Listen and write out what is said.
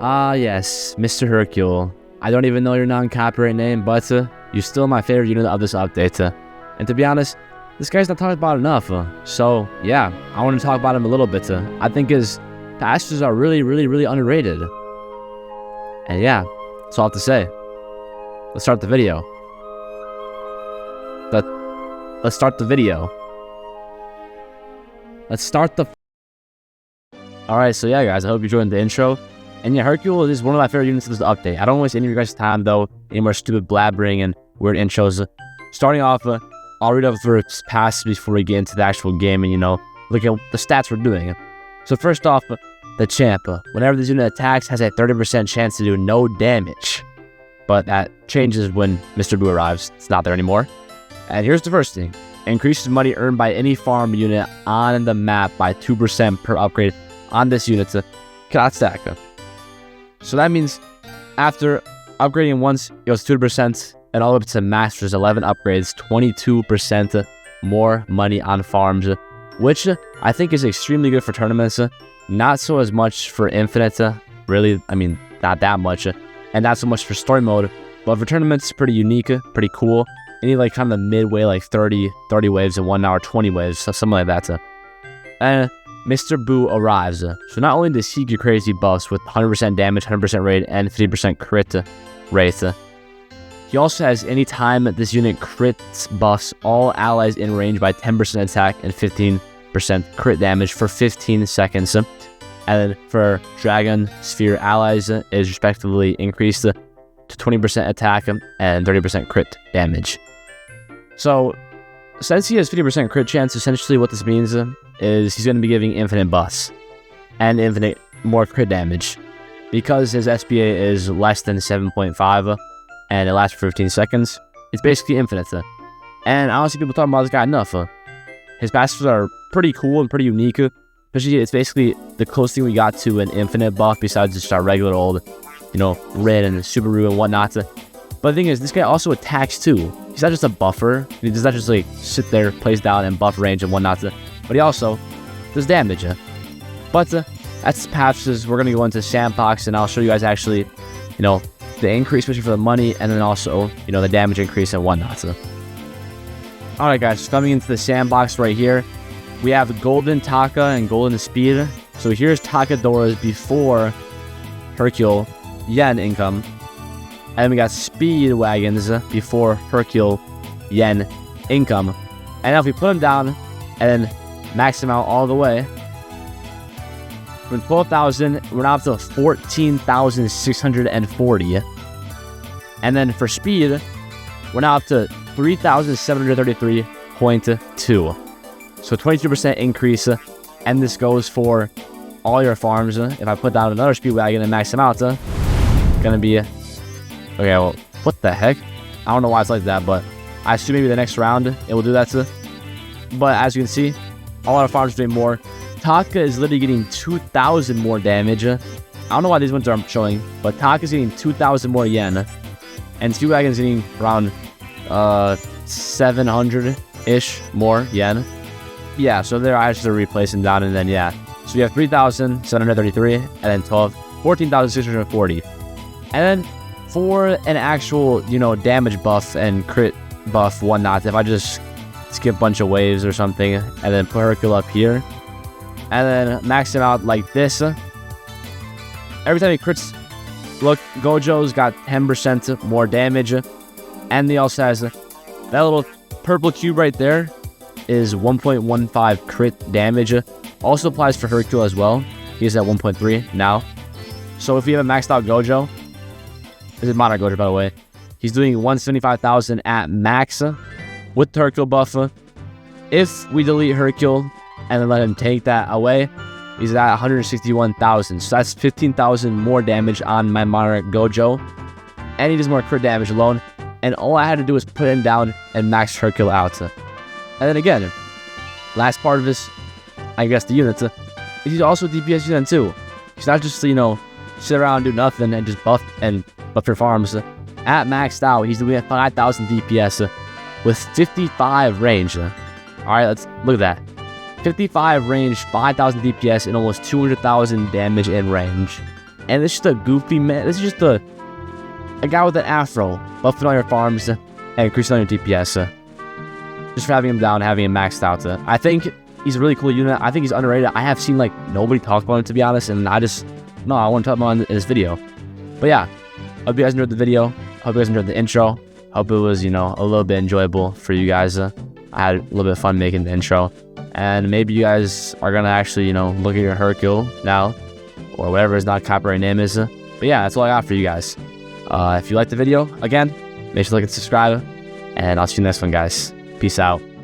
Ah, yes, Mr. Hercule. I don't even know your non-copyright name, but you're still my favorite unit of this update. And to be honest, this guy's not talked about enough. So, yeah, I want to talk about him a little bit. I think his passages are really underrated. And yeah, that's all I have to say. Let's start the video. Let's start the video. Let's start the... Alright, so yeah, guys, I hope you enjoyed the intro. And yeah, Hercule is one of my favorite units of this update. I don't waste any of your guys' time, though. Any more stupid blabbering and weird intros. Starting off, I'll read off for its past before we get into the actual game and, look at the stats we're doing. So first off, the champ. Whenever this unit attacks, has a 30% chance to do no damage. But that changes when Mr. Boo arrives. It's not there anymore. And here's the first thing. Increases money earned by any farm unit on the map by 2% per upgrade on this unit to cannot stack. So that means after upgrading once, it goes 2% and all the way up to masters, 11 upgrades, 22% more money on farms, which I think is extremely good for tournaments. Not so as much for infinite, really, I mean, not that much, and not so much for story mode, but for tournaments, pretty unique, pretty cool. Any like kind of midway, like 30 waves in 1 hour, 20 waves, so something like that. And Mr. Boo arrives. So not only does he get crazy buffs with 100% damage, 100% rate, and 50% crit rate, he also has any time this unit crits buffs all allies in range by 10% attack and 15% crit damage for 15 seconds. And then for Dragon Sphere allies is respectively increased to 20% attack and 30% crit damage. So since he has 50% crit chance, essentially what this means is he's going to be giving infinite buffs and infinite more crit damage. Because his SPA is less than 7.5 and it lasts for 15 seconds, it's basically infinite. And I don't see people talking about this guy enough. His passives are pretty cool and pretty unique. Especially, it's basically the closest thing we got to an infinite buff besides just our regular old, Red and Subaru and whatnot. But the thing is, this guy also attacks too. He's not just a buffer. He does not just like sit there, plays down and buff range and whatnot. But he also does damage. But that's passages. We're going to go into Sandbox and I'll show you guys actually, the increase, especially for the money, and then also, the damage increase and whatnot. Alright guys, coming into the Sandbox right here, we have Golden Taka and Golden Speed. So here's Takadora's before Hercule Yen income. And we got Speed Wagons before Hercule Yen income. And now if we put them down and then max them out all the way, from 12,000, we're now up to 14,640. And then for speed, we're now up to 3,733.2. So 22% increase. And this goes for all your farms. If I put down another speed wagon and max them out, it's gonna be... Okay, well, what the heck? I don't know why it's like that, but I assume maybe the next round it will do that too. But as you can see, all our farms are doing more. Taka is literally getting 2,000 more damage. I don't know why these ones aren't showing, but Taka is getting 2,000 more yen. And Speed Wagon is getting around 700-ish more yen. Yeah, so they're actually replacing down, and then yeah. So we have 3,733, and then 14,640. And then for an actual, damage buff and crit buff, whatnot, if I just skip a bunch of waves or something, and then put Hercule up here, and then max him out like this, every time he crits, look, Gojo's got 10% more damage, and he also has that little purple cube right there is 1.15 crit damage. Also applies for Hercule as well. He's at 1.3 now. So if we have a maxed out Gojo, this is modern Gojo, by the way, he's doing 175,000 at max with the Hercule buff. If we delete Hercule and then let him take that away, he's at 161,000. So that's 15,000 more damage on my Monarch Gojo. And he does more crit damage alone. And all I had to do was put him down and max Hercule out. And then again, last part of this, I guess the units, he's also DPS unit too. He's not just, sit around and do nothing and just buff your farms. At maxed out, he's doing 5,000 DPS with 55 range. Alright, let's look at that. 55 range, 5,000 DPS, and almost 200,000 damage in range. And this is just a goofy man. This is just a guy with an afro, buffing on your farms and increasing on your DPS. Just for having him down, having him maxed out. I think he's a really cool unit. I think he's underrated. I have seen like nobody talk about him, to be honest, and I want to talk about him in this video. But yeah, hope you guys enjoyed the video. Hope you guys enjoyed the intro. Hope it was, a little bit enjoyable for you guys. I had a little bit of fun making the intro. And maybe you guys are going to actually, look at your Hercule now, or whatever his not copyright name is. But yeah, that's all I got for you guys. If you liked the video, again, make sure to like and subscribe. And I'll see you in the next one, guys. Peace out.